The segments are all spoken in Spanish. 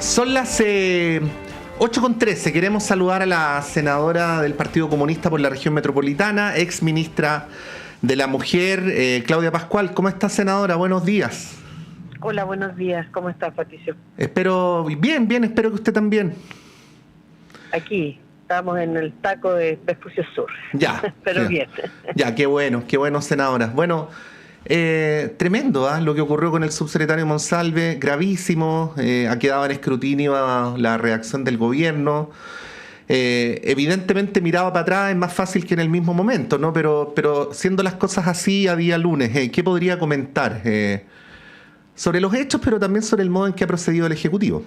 Son las 8:13. Queremos saludar a la senadora del Partido Comunista por la región metropolitana, ex ministra de la Mujer, Claudia Pascual. ¿Cómo está, senadora? Buenos días. Hola, buenos días. ¿Cómo estás, Patricio? Espero, bien, espero que usted también. Aquí, estamos en el taco de Vespucio Sur. Ya. Pero bien. Ya, qué bueno, senadora. Bueno, tremendo, lo que ocurrió con el subsecretario Monsalve, gravísimo. Ha quedado en escrutinio la reacción del gobierno. Evidentemente miraba para atrás es más fácil que en el mismo momento, ¿no? Pero siendo las cosas así a día lunes, ¿qué podría comentar sobre los hechos, pero también sobre el modo en que ha procedido el Ejecutivo?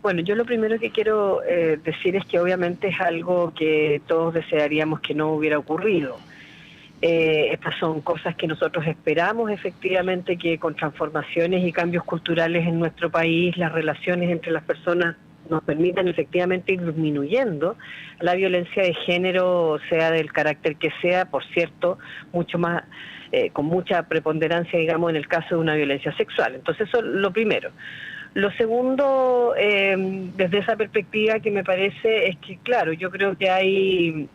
Bueno, yo lo primero que quiero decir es que obviamente es algo que todos desearíamos que no hubiera ocurrido. Estas son cosas que nosotros esperamos efectivamente, que con transformaciones y cambios culturales en nuestro país, las relaciones entre las personas nos permitan efectivamente ir disminuyendo la violencia de género, sea del carácter que sea, por cierto, mucho más, con mucha preponderancia, digamos, en el caso de una violencia sexual. Entonces, eso es lo primero. Lo segundo, desde esa perspectiva que me parece es que, claro, yo creo que hay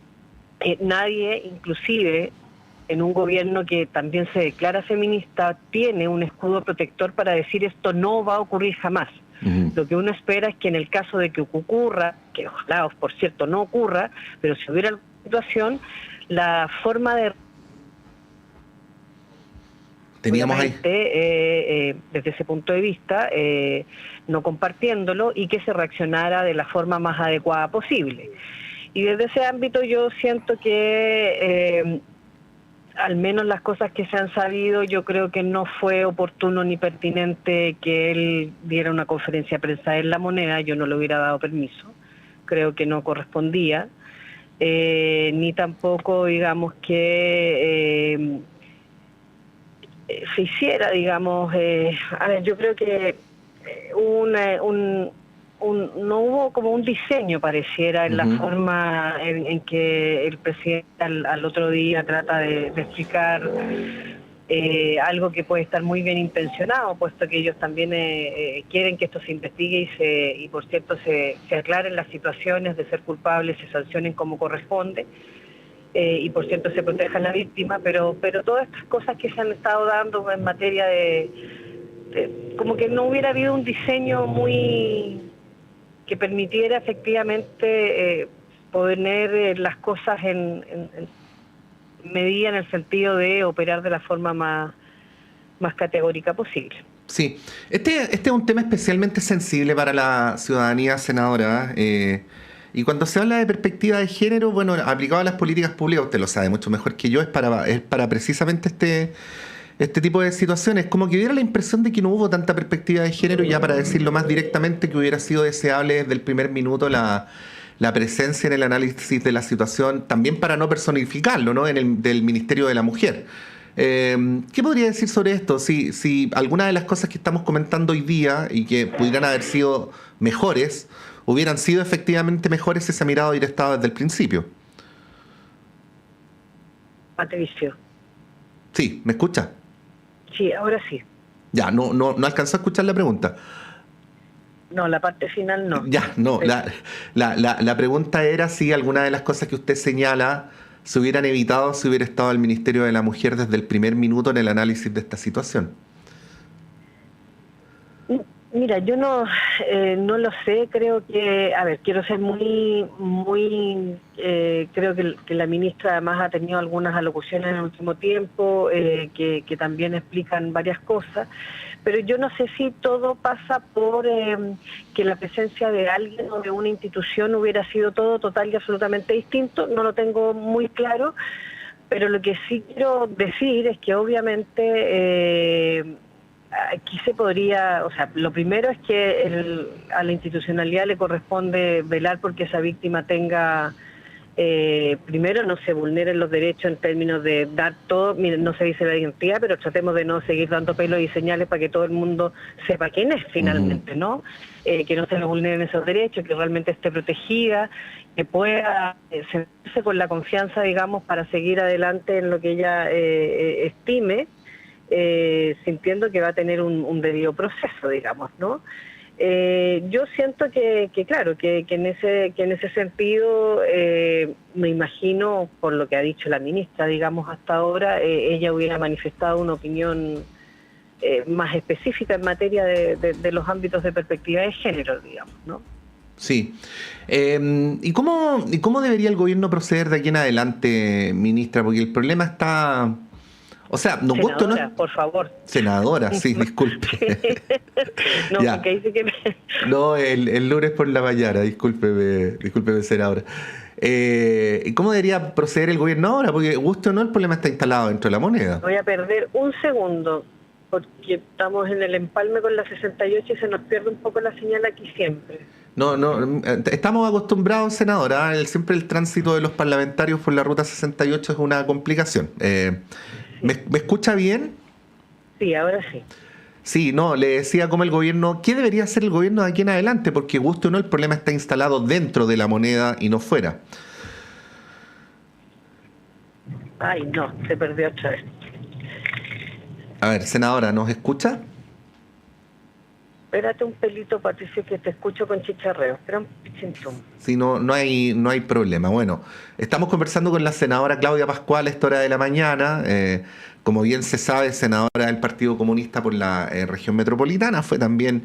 nadie, inclusive en un gobierno que también se declara feminista, tiene un escudo protector para decir esto no va a ocurrir jamás. Lo que uno espera es que en el caso de que ocurra, que ojalá, por cierto, no ocurra, pero si hubiera alguna situación, la forma de... Teníamos ahí. Desde ese punto de vista, no compartiéndolo y que se reaccionara de la forma más adecuada posible. Y desde ese ámbito yo siento que... al menos las cosas que se han sabido, yo creo que no fue oportuno ni pertinente que él diera una conferencia de prensa en La Moneda. Yo no le hubiera dado permiso, creo que no correspondía, ni tampoco, digamos, que se hiciera, digamos, a ver, yo creo que no hubo como un diseño, pareciera, en la forma en que el presidente al otro día trata de explicar algo que puede estar muy bien intencionado, puesto que ellos también quieren que esto se investigue y por cierto, se aclaren las situaciones de ser culpables, se sancionen como corresponde, y por cierto, se proteja a la víctima, pero todas estas cosas que se han estado dando en materia de como que no hubiera habido un diseño muy... que permitiera efectivamente poner las cosas en medida, en el sentido de operar de la forma más categórica posible. Sí, este es un tema especialmente sensible para la ciudadanía, senadora. Y cuando se habla de perspectiva de género, bueno, aplicado a las políticas públicas, usted lo sabe mucho mejor que yo, es para precisamente este tipo de situaciones, como que diera la impresión de que no hubo tanta perspectiva de género, ya para decirlo más directamente, que hubiera sido deseable desde el primer minuto la presencia en el análisis de la situación, también para no personificarlo, ¿no?, del Ministerio de la Mujer. ¿Qué podría decir sobre esto? Si alguna de las cosas que estamos comentando hoy día y que pudieran haber sido mejores, hubieran sido efectivamente mejores si se ha mirado directado desde el principio. Patricio. Sí, ¿me escucha? Sí, ahora sí. Ya, no alcanzó a escuchar la pregunta. No, la parte final no. Ya, no. La pregunta era si alguna de las cosas que usted señala se hubieran evitado si hubiera estado el Ministerio de la Mujer desde el primer minuto en el análisis de esta situación. Mira, yo no lo sé, creo que, a ver, quiero ser creo que la ministra además ha tenido algunas alocuciones en el último tiempo que también explican varias cosas, pero yo no sé si todo pasa por que la presencia de alguien o de una institución hubiera sido todo total y absolutamente distinto, no lo tengo muy claro, pero lo que sí quiero decir es que obviamente... aquí se podría, o sea, lo primero es que a la institucionalidad le corresponde velar porque esa víctima tenga, primero no se vulneren los derechos en términos de dar todo, miren, no se dice la identidad, pero tratemos de no seguir dando pelos y señales para que todo el mundo sepa quién es finalmente, ¿no? Que no se le vulneren esos derechos, que realmente esté protegida, que pueda sentirse con la confianza, digamos, para seguir adelante en lo que ella estime, sintiendo que va a tener un debido proceso, digamos, ¿no? Yo siento claro, que en ese sentido, me imagino, por lo que ha dicho la ministra, digamos, hasta ahora, ella hubiera manifestado una opinión más específica en materia de los ámbitos de perspectiva de género, digamos, ¿no? Sí. ¿Y cómo debería el gobierno proceder de aquí en adelante, ministra? Porque el problema está... O sea, nos gusta o no... Senadora, por favor. Senadora, sí, disculpe. No, Ya. porque dice que... No, el lunes por la mañana, discúlpeme, senadora. ¿Y cómo debería proceder el gobierno ahora? Porque guste o no, el problema está instalado dentro de la moneda. Voy a perder un segundo, porque estamos en el empalme con la 68 y se nos pierde un poco la señal aquí siempre. No, estamos acostumbrados, senadora, siempre el tránsito de los parlamentarios por la ruta 68 es una complicación. ¿Me escucha bien? Sí, ahora sí. Sí, no, le decía cómo el gobierno, ¿qué debería hacer el gobierno de aquí en adelante? Porque guste o no, el problema está instalado dentro de la moneda y no fuera. Ay, no, se perdió otra vez. A ver, senadora, ¿nos escucha? Espérate un pelito, Patricio, que te escucho con chicharreo. Espera un pichintón. Sí, no hay problema. Bueno, estamos conversando con la senadora Claudia Pascual a esta hora de la mañana. Como bien se sabe, senadora del Partido Comunista por la región metropolitana, fue también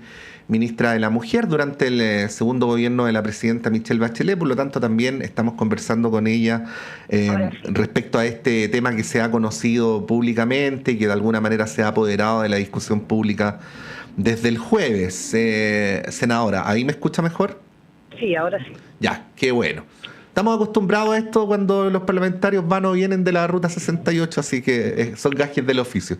ministra de la Mujer durante el segundo gobierno de la presidenta Michelle Bachelet, por lo tanto también estamos conversando con ella respecto a este tema que se ha conocido públicamente y que de alguna manera se ha apoderado de la discusión pública desde el jueves. Senadora, ¿ahí me escucha mejor? Sí, ahora sí. Ya, qué bueno. Estamos acostumbrados a esto cuando los parlamentarios van o vienen de la Ruta 68, así que son gajes del oficio.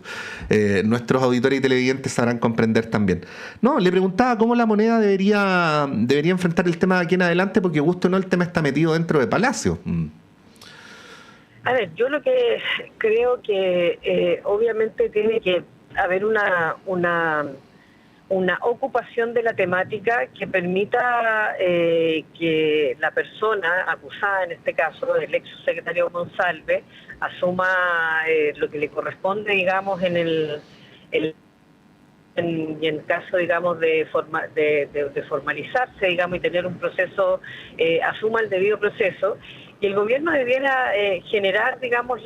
Nuestros auditores y televidentes sabrán comprender también. No, le preguntaba cómo la moneda debería enfrentar el tema de aquí en adelante, porque gusto o no, el tema está metido dentro de Palacio. A ver, yo lo que creo que obviamente tiene que haber una ocupación de la temática que permita que la persona acusada, en este caso el ex secretario Monsalve, asuma lo que le corresponde, digamos, en el caso, digamos, de formalizarse, digamos, y tener un proceso, asuma el debido proceso, y el gobierno debiera generar, digamos,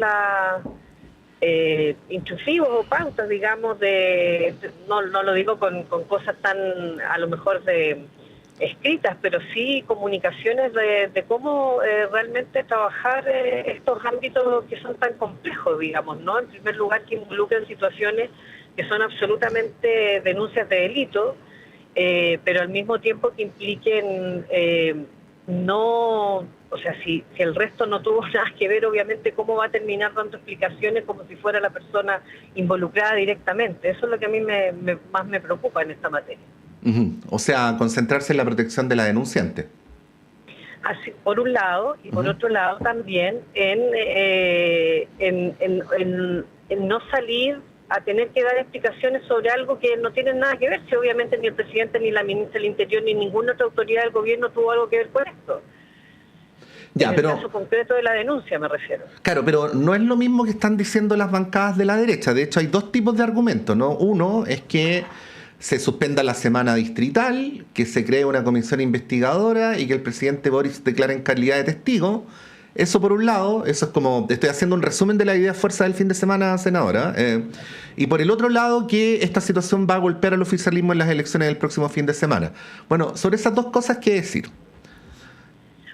intrusivos o pautas, digamos, no lo digo con cosas tan, a lo mejor, escritas, pero sí comunicaciones de cómo realmente trabajar estos ámbitos que son tan complejos, digamos, ¿no? En primer lugar, que involucran situaciones que son absolutamente denuncias de delito, pero al mismo tiempo que impliquen o sea, si el resto no tuvo nada que ver, obviamente, ¿cómo va a terminar dando explicaciones como si fuera la persona involucrada directamente? Eso es lo que a mí más me preocupa en esta materia. Uh-huh. O sea, concentrarse en la protección de la denunciante. Así, por un lado, y por otro lado también en no salir a tener que dar explicaciones sobre algo que no tiene nada que ver, si obviamente ni el presidente, ni la ministra del Interior, ni ninguna otra autoridad del gobierno tuvo algo que ver con esto. Ya, en el caso concreto de la denuncia me refiero. Claro, pero no es lo mismo que están diciendo las bancadas de la derecha. De hecho, hay dos tipos de argumentos, ¿no? Uno es que se suspenda la semana distrital, que se cree una comisión investigadora y que el presidente Boris declare en calidad de testigo. Eso por un lado, eso es como, estoy haciendo un resumen de la idea fuerza del fin de semana, senadora. Y por el otro lado, que esta situación va a golpear al oficialismo en las elecciones del próximo fin de semana. Bueno, sobre esas dos cosas, ¿qué decir?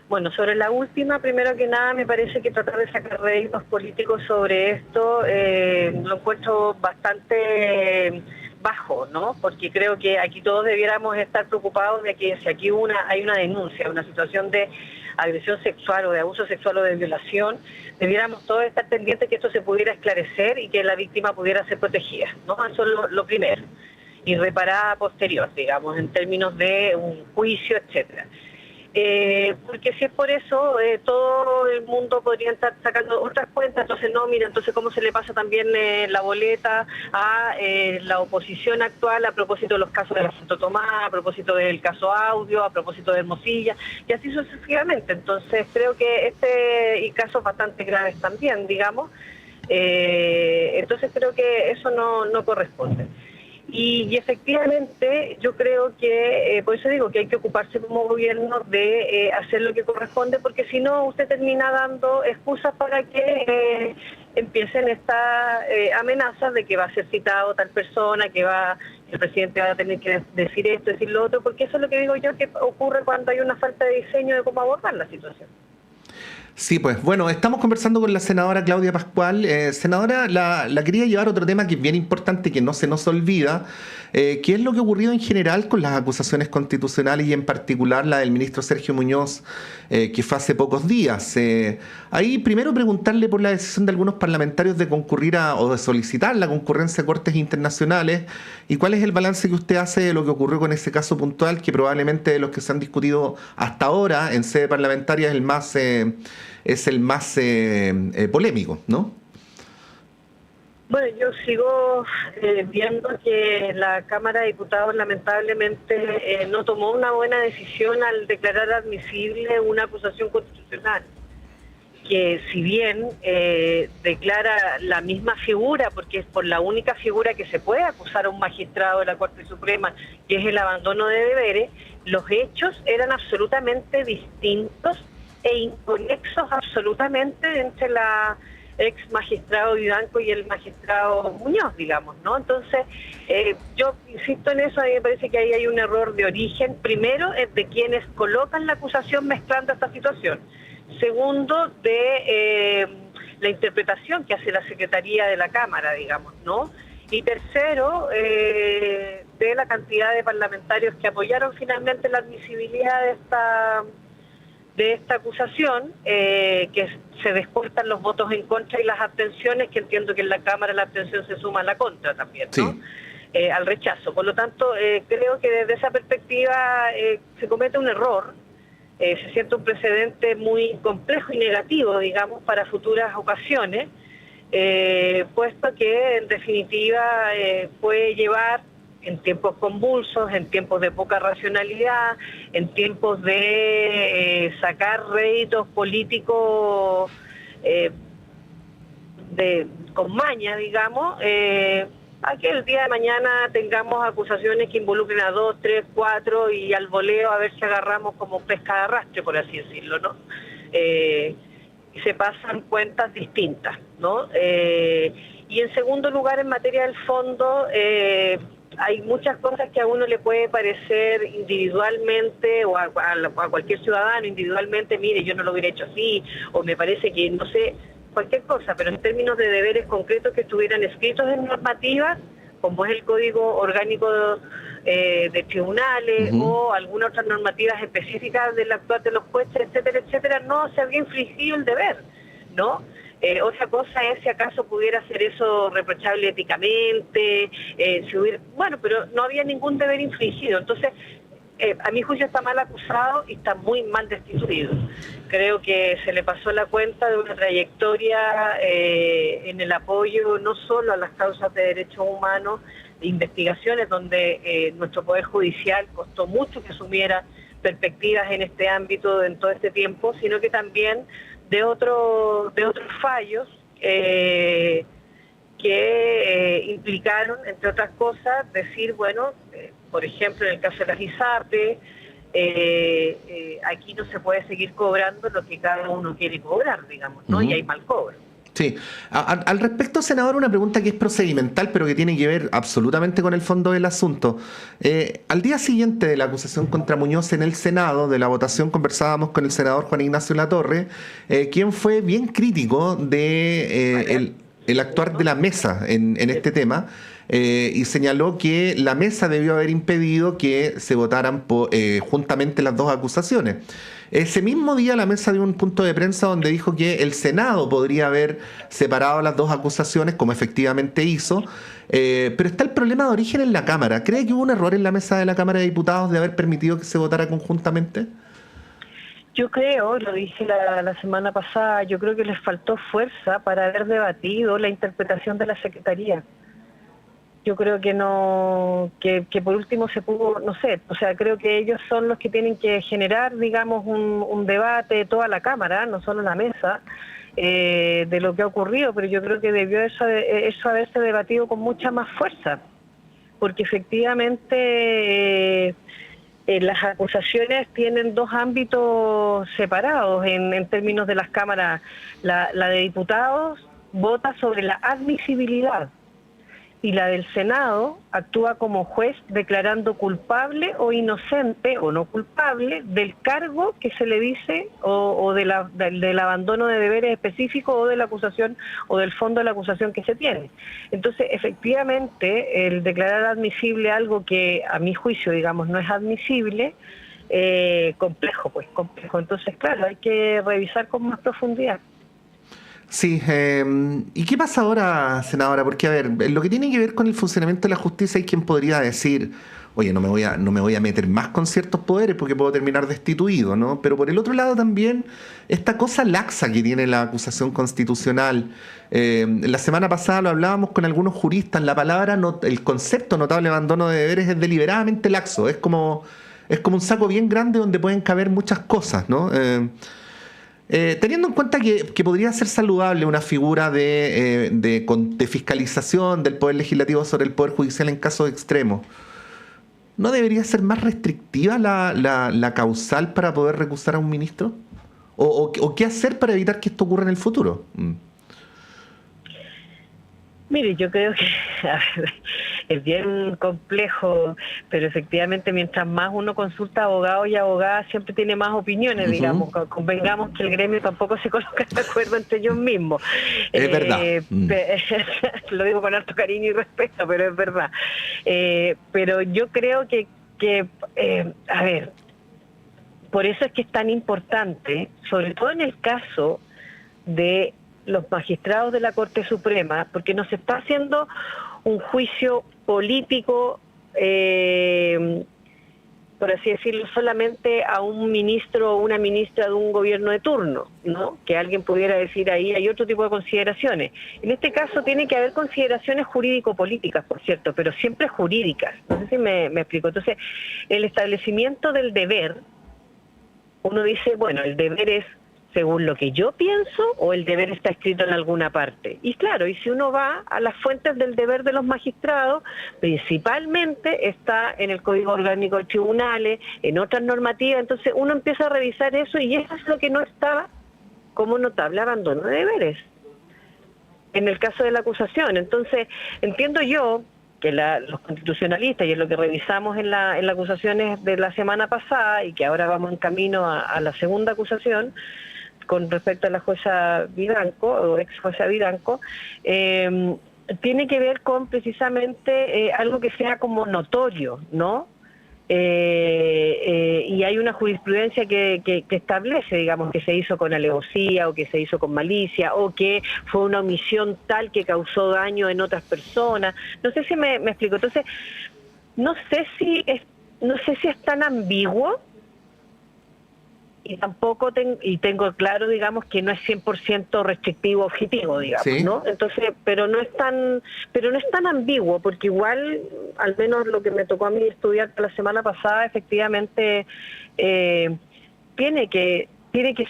Bueno, sobre la última, primero que nada, me parece que tratar de sacar réditos políticos sobre esto lo encuentro bastante bajo, ¿no? Porque creo que aquí todos debiéramos estar preocupados de que si aquí hay una denuncia, una situación de agresión sexual o de abuso sexual o de violación, debiéramos todos estar pendientes que esto se pudiera esclarecer y que la víctima pudiera ser protegida, ¿no? Eso es lo primero. Y reparada posterior, digamos, en términos de un juicio, etcétera. Porque si es por eso, todo el mundo podría estar sacando otras cuentas, entonces no, mira, entonces cómo se le pasa también la boleta a la oposición actual a propósito de los casos de la Santo Tomás, a propósito del caso Audio, a propósito de Hermosilla, y así sucesivamente. Entonces creo que y casos bastante graves también, digamos, entonces creo que eso no corresponde. Y efectivamente yo creo que, por eso digo que hay que ocuparse como gobierno de hacer lo que corresponde, porque si no usted termina dando excusas para que empiecen estas amenazas de que va a ser citado tal persona, el presidente va a tener que decir esto, decir lo otro, porque eso es lo que digo yo que ocurre cuando hay una falta de diseño de cómo abordar la situación. Sí, pues bueno, estamos conversando con la senadora Claudia Pascual. Senadora, la quería llevar a otro tema que es bien importante, que no se nos olvida, que es lo que ha ocurrido en general con las acusaciones constitucionales y en particular la del ministro Sergio Muñoz, que fue hace pocos días. Ahí primero preguntarle por la decisión de algunos parlamentarios de concurrir o de solicitar la concurrencia a cortes internacionales y cuál es el balance que usted hace de lo que ocurrió con ese caso puntual, que probablemente de los que se han discutido hasta ahora en sede parlamentaria es el más polémico, ¿no? Bueno, yo sigo viendo que la Cámara de Diputados lamentablemente no tomó una buena decisión al declarar admisible una acusación constitucional, que si bien declara la misma figura, porque es por la única figura que se puede acusar a un magistrado de la Corte Suprema, que es el abandono de deberes, los hechos eran absolutamente distintos e inconexos absolutamente entre la ex magistrado Vivanco y el magistrado Muñoz, digamos, ¿no? Entonces, yo insisto en eso, a mí me parece que ahí hay un error de origen. Primero, es de quienes colocan la acusación mezclando esta situación. Segundo, de la interpretación que hace la Secretaría de la Cámara, digamos, ¿no? Y tercero, de la cantidad de parlamentarios que apoyaron finalmente la admisibilidad de esta acusación, que se descuentan los votos en contra y las abstenciones, que entiendo que en la Cámara la abstención se suma a la contra también, ¿no? Sí. Al rechazo. Por lo tanto, creo que desde esa perspectiva se comete un error, se siente un precedente muy complejo y negativo, digamos, para futuras ocasiones, puesto que en definitiva puede llevar en tiempos convulsos, en tiempos de poca racionalidad, en tiempos de sacar réditos políticos con maña, digamos, a que el día de mañana tengamos acusaciones que involucren a 2, 3, 4 y al voleo a ver si agarramos como pesca de arrastre, por así decirlo, ¿no? Y se pasan cuentas distintas, ¿no? Y en segundo lugar, en materia del fondo, hay muchas cosas que a uno le puede parecer individualmente o a cualquier ciudadano individualmente, mire, yo no lo hubiera hecho así, o me parece que, no sé, cualquier cosa, pero en términos de deberes concretos que estuvieran escritos en normativas, como es el Código Orgánico de Tribunales o algunas otras normativas específicas del actuar de los jueces, etcétera, etcétera, no se había infringido el deber, ¿no? Otra cosa es si acaso pudiera ser eso reprochable éticamente, bueno, pero no había ningún deber infringido. Entonces, a mi juicio está mal acusado y está muy mal destituido. Creo que se le pasó la cuenta de una trayectoria en el apoyo no solo a las causas de derechos humanos, de investigaciones donde nuestro Poder Judicial costó mucho que asumiera perspectivas en este ámbito en todo este tiempo, sino que también de otros fallos que implicaron, entre otras cosas, decir, bueno, por ejemplo, en el caso de las ISAPRE, aquí no se puede seguir cobrando lo que cada uno quiere cobrar, digamos, ¿no? Y hay mal cobro. Sí. Al respecto, senador, una pregunta que es procedimental, pero que tiene que ver absolutamente con el fondo del asunto. Al día siguiente de la acusación contra Muñoz en el Senado, de la votación, conversábamos con el senador Juan Ignacio Latorre, quien fue bien crítico de el actuar de la mesa en este tema, y señaló que la mesa debió haber impedido que se votaran juntamente las dos acusaciones. Ese mismo día la mesa dio un punto de prensa donde dijo que el Senado podría haber separado las dos acusaciones, como efectivamente hizo, pero está el problema de origen en la Cámara. ¿Cree que hubo un error en la mesa de la Cámara de Diputados de haber permitido que se votara conjuntamente? Yo creo, lo dije la semana pasada, yo creo que les faltó fuerza para haber debatido la interpretación de la Secretaría. Yo creo que no, que por último se pudo, no sé, o sea, creo que ellos son los que tienen que generar, digamos, un debate de toda la Cámara, no solo la mesa, de lo que ha ocurrido, pero yo creo que debió eso haberse debatido con mucha más fuerza, porque efectivamente las acusaciones tienen dos ámbitos separados en términos de las cámaras. La de diputados vota sobre la admisibilidad y la del Senado actúa como juez declarando culpable o inocente o no culpable del cargo que se le dice o del abandono de deberes específicos o de la acusación o del fondo de la acusación que se tiene. Entonces, efectivamente, el declarar admisible algo que a mi juicio, digamos, no es admisible, complejo. Entonces, claro, hay que revisar con más profundidad. Sí, ¿y qué pasa ahora, senadora? Porque, a ver, en lo que tiene que ver con el funcionamiento de la justicia, hay quien podría decir, oye, no me voy a meter más con ciertos poderes porque puedo terminar destituido, ¿no? Pero por el otro lado también, esta cosa laxa que tiene la acusación constitucional. La semana pasada lo hablábamos con algunos juristas, el concepto notable abandono de deberes es deliberadamente laxo, es como un saco bien grande donde pueden caber muchas cosas, ¿no? Teniendo en cuenta que podría ser saludable una figura de fiscalización del Poder Legislativo sobre el Poder Judicial en casos extremos, ¿no debería ser más restrictiva la causal para poder recusar a un ministro? ¿O qué hacer para evitar que esto ocurra en el futuro? Mire, yo creo que a ver, es bien complejo, pero efectivamente mientras más uno consulta a abogados y abogadas siempre tiene más opiniones, digamos. Convengamos que el gremio tampoco se coloca de acuerdo entre ellos mismos. Es verdad. Lo digo con harto cariño y respeto, pero es verdad. Pero yo creo que a ver, por eso es que es tan importante, sobre todo en el caso de los magistrados de la Corte Suprema, porque no se está haciendo un juicio político, por así decirlo, solamente a un ministro o una ministra de un gobierno de turno, ¿no? Que alguien pudiera decir ahí hay otro tipo de consideraciones. En este caso tiene que haber consideraciones jurídico-políticas, por cierto, pero siempre jurídicas. No sé si me explico. Entonces, el establecimiento del deber, uno dice, bueno, el deber es según lo que yo pienso o el deber está escrito en alguna parte. Y claro, y si uno va a las fuentes del deber de los magistrados, principalmente está en el Código Orgánico de Tribunales, en otras normativas, entonces uno empieza a revisar eso y eso es lo que no estaba como notable abandono de deberes en el caso de la acusación. Entonces, entiendo yo que los constitucionalistas, y es lo que revisamos en las acusaciones de la semana pasada y que ahora vamos en camino a la segunda acusación, con respecto a la jueza Vidanco, o ex jueza Vidanco, tiene que ver con precisamente algo que sea como notorio, ¿no? Y hay una jurisprudencia que establece, digamos, que se hizo con alevosía o que se hizo con malicia o que fue una omisión tal que causó daño en otras personas. No sé si me explico. Entonces, no sé si es tan ambiguo. Y tampoco tengo claro, digamos, que no es 100% restrictivo objetivo, digamos, Sí. ¿no? Entonces, pero no es tan ambiguo, porque igual, al menos lo que me tocó a mí estudiar la semana pasada, efectivamente, tiene que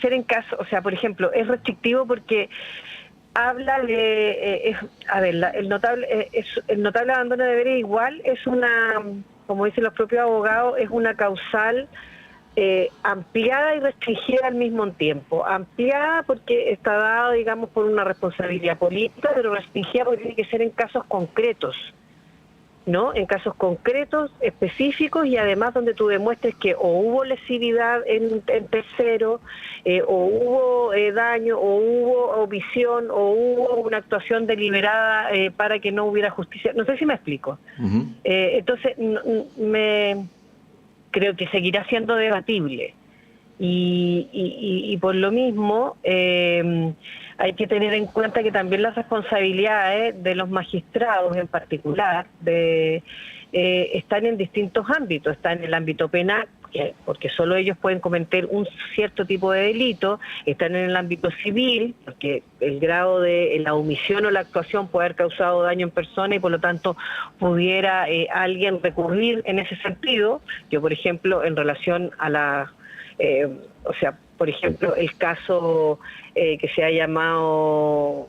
ser en caso, o sea, por ejemplo, es restrictivo porque habla de, el notable abandono de deberes igual es una, como dicen los propios abogados, es una causal ampliada y restringida al mismo tiempo. Ampliada porque está dada, digamos, por una responsabilidad política, pero restringida porque tiene que ser en casos concretos, ¿no? En casos concretos, específicos y además donde tú demuestres que o hubo lesividad en tercero, o hubo daño, o hubo omisión, o hubo una actuación deliberada para que no hubiera justicia. No sé si me explico. Entonces, creo que seguirá siendo debatible y por lo mismo hay que tener en cuenta que también las responsabilidades de los magistrados en particular están en distintos ámbitos. Está en el ámbito penal, porque solo ellos pueden cometer un cierto tipo de delito. Están en el ámbito civil, porque el grado de la omisión o la actuación puede haber causado daño en persona y por lo tanto pudiera alguien recurrir en ese sentido. Yo, por ejemplo, en relación a por ejemplo, el caso que se ha llamado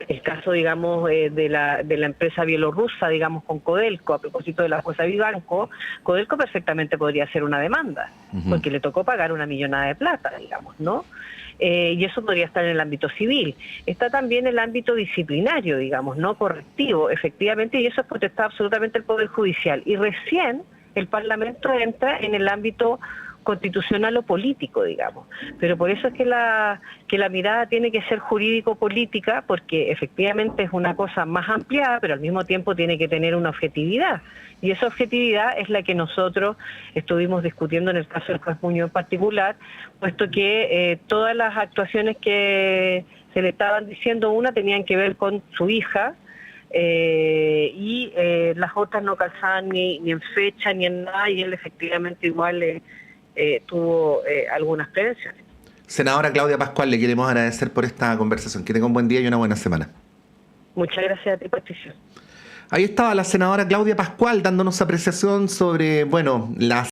el caso, digamos, de la empresa bielorrusa, digamos, con Codelco, a propósito de la jueza Vivanco, Codelco perfectamente podría hacer una demanda, porque le tocó pagar una millonada de plata, digamos, ¿no? Y eso podría estar en el ámbito civil. Está también el ámbito disciplinario, digamos, no correctivo, efectivamente, y eso es potestad absolutamente del Poder Judicial. Y recién el Parlamento entra en el ámbito constitucional o político, digamos. Pero por eso es que la mirada tiene que ser jurídico-política, porque efectivamente es una cosa más ampliada, pero al mismo tiempo tiene que tener una objetividad. Y esa objetividad es la que nosotros estuvimos discutiendo en el caso del juez Muñoz en particular, puesto que todas las actuaciones que se le estaban diciendo, una tenían que ver con su hija, y las otras no calzaban ni en fecha ni en nada, y él efectivamente igual tuvo algunas prevenciones. Senadora Claudia Pascual, le queremos agradecer por esta conversación. Que tenga un buen día y una buena semana. Muchas gracias a ti, Patricio. Ahí estaba la senadora Claudia Pascual dándonos apreciación sobre, bueno, las